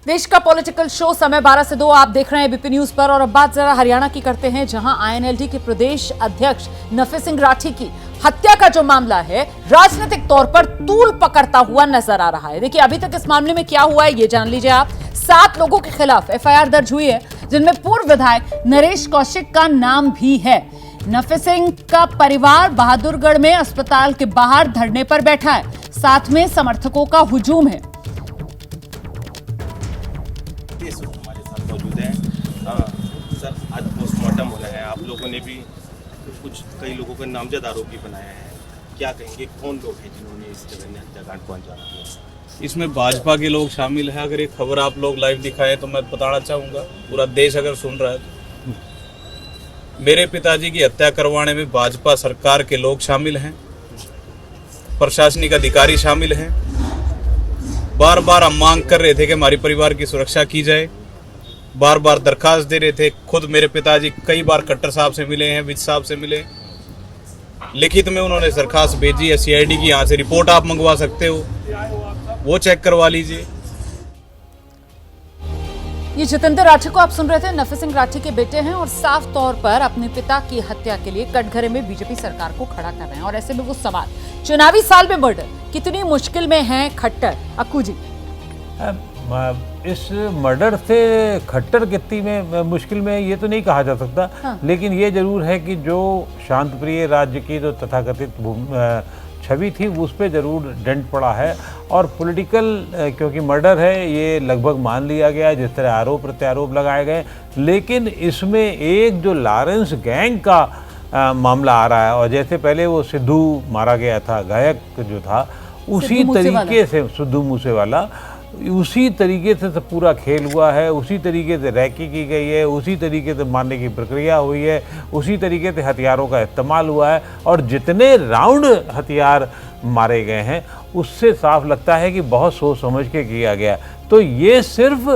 देश का political show समय 12 से 2 आप देख रहे हैं एबीपी न्यूज पर। और अब बात जरा हरियाणा की करते हैं, जहां आईएनएलडी के प्रदेश अध्यक्ष नफे सिंह राठी की हत्या का जो मामला है राजनीतिक तौर पर तूल पकड़ता हुआ नजर आ रहा है। देखिए अभी तक इस मामले में क्या हुआ है ये जान लीजिए आप। 7 लोगों के खिलाफ एफआईआर दर्ज हुई है, जिनमें पूर्व विधायक नरेश कौशिक का नाम भी है। नफे सिंह का परिवार बहादुरगढ़ में अस्पताल के बाहर धरने पर बैठा है, साथ में समर्थकों का हुजूम है। हमारे साथ मौजूद हैं सर, आज पोस्टमार्टम होना है, आप लोगों ने भी कई लोगों को नामजद आरोपी बनाया है, क्या कहेंगे कौन लोग हैं जिन्होंने इस जगह में हत्याकांड को अंजाम दिया? इसमें भाजपा के लोग शामिल हैं। अगर ये खबर आप लोग लाइव दिखाएं तो मैं बताना चाहूँगा, पूरा देश अगर सुन रहा है तो मेरे पिताजी की हत्या करवाने में भाजपा सरकार के लोग शामिल हैं, प्रशासनिक अधिकारी शामिल हैं। बार बार हम मांग कर रहे थे कि हमारे परिवार की सुरक्षा की जाए, बार बार दरखास्त दे रहे थे। खुद मेरे पिताजी कई बार खट्टर साहब से मिले हैं, विज साहब से मिले, लिखित में उन्होंने दरखास्त भेजी है सीआईडी की। यहाँ से रिपोर्ट आप मंगवा सकते हो, वो चेक करवा लीजिए। ये जितेंद्र राठी को आप सुन रहे थे, नफे सिंह राठी के बेटे हैं और साफ तौर पर अपने पिता की हत्या के लिए कटघरे में बीजेपी सरकार को खड़ा कर रहे हैं। और ऐसे में वो सवाल, चुनावी साल में मर्डर कितनी मुश्किल में है खट्टर? अक्कू जी, इस मर्डर से खट्टर कितनी में मुश्किल में ये तो नहीं कहा जा सकता। हाँ। लेकिन ये जरूर है कि जो शांतप्रिय राज्य की जो तथाकथित छवि थी उस पर जरूर डेंट पड़ा है। और पॉलिटिकल, क्योंकि मर्डर है ये लगभग मान लिया गया है, जिस तरह आरोप प्रत्यारोप लगाए गए। लेकिन इसमें एक जो लॉरेंस गैंग का मामला आ रहा है, और जैसे पहले वो सिद्धू मारा गया था, गायक जो था, उसी तरीके से सिद्धू मूसेवाला, उसी तरीके से तो पूरा खेल हुआ है, उसी तरीके से रैकी की गई है, उसी तरीके से मारने की प्रक्रिया हुई है, उसी तरीके से हथियारों का इस्तेमाल हुआ है। और जितने राउंड हथियार मारे गए हैं उससे साफ लगता है कि बहुत सोच समझ के किया गया। तो ये सिर्फ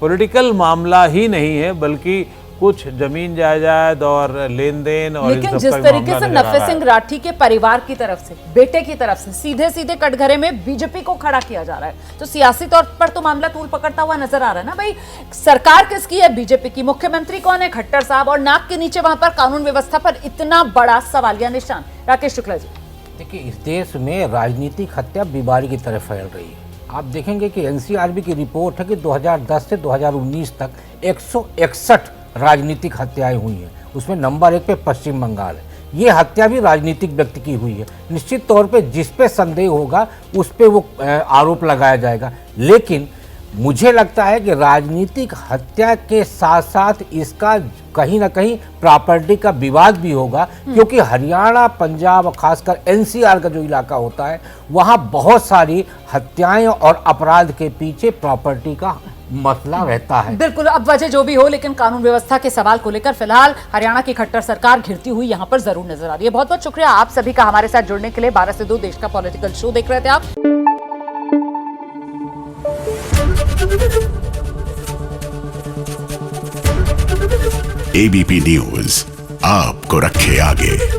पॉलिटिकल मामला ही नहीं है, बल्कि कुछ जमीन जायदाद और लेन देन और लेकिन जिस तरीके से नफे सिंह राठी के परिवार की तरफ से, बेटे की तरफ से सीधे सीधे कटघरे में बीजेपी को खड़ा किया जा रहा है, तो सियासी तौर पर तो मामला तूल पकड़ता हुआ नजर आ रहा है ना भाई। सरकार किसकी है? बीजेपी की। मुख्यमंत्री कौन है? खट्टर साहब। और नाक के नीचे वहां पर कानून व्यवस्था पर इतना बड़ा सवालिया निशान। राकेश शुक्ला जी, देखिए इस देश में राजनीतिक हत्या बीमारी की तरफ फैल रही है। आप देखेंगे कि एनसीआरबी की रिपोर्ट है कि 2010 से 2019 तक 161 राजनीतिक हत्याएं हुई हैं। उसमें नंबर 1 पे पश्चिम बंगाल है। ये हत्या भी राजनीतिक व्यक्ति की हुई है। निश्चित तौर पे जिस पे संदेह होगा उस पे वो आरोप लगाया जाएगा। लेकिन मुझे लगता है कि राजनीतिक हत्या के साथ साथ इसका कहीं ना कहीं प्रॉपर्टी का विवाद भी होगा, क्योंकि हरियाणा, पंजाब और खासकर एनसीआर का जो इलाका होता है वहाँ बहुत सारी हत्याएं और अपराध के पीछे प्रॉपर्टी का मसला रहता है। बिल्कुल, अब वजह जो भी हो, लेकिन कानून व्यवस्था के सवाल को लेकर फिलहाल हरियाणा की खट्टर सरकार घिरती हुई यहां पर जरूर नजर आ रही है। बहुत बहुत शुक्रिया आप सभी का हमारे साथ जुड़ने के लिए। 12 से 2 देश का पॉलिटिकल शो देख रहे थे आप। एबीपी न्यूज आपको रखे आगे।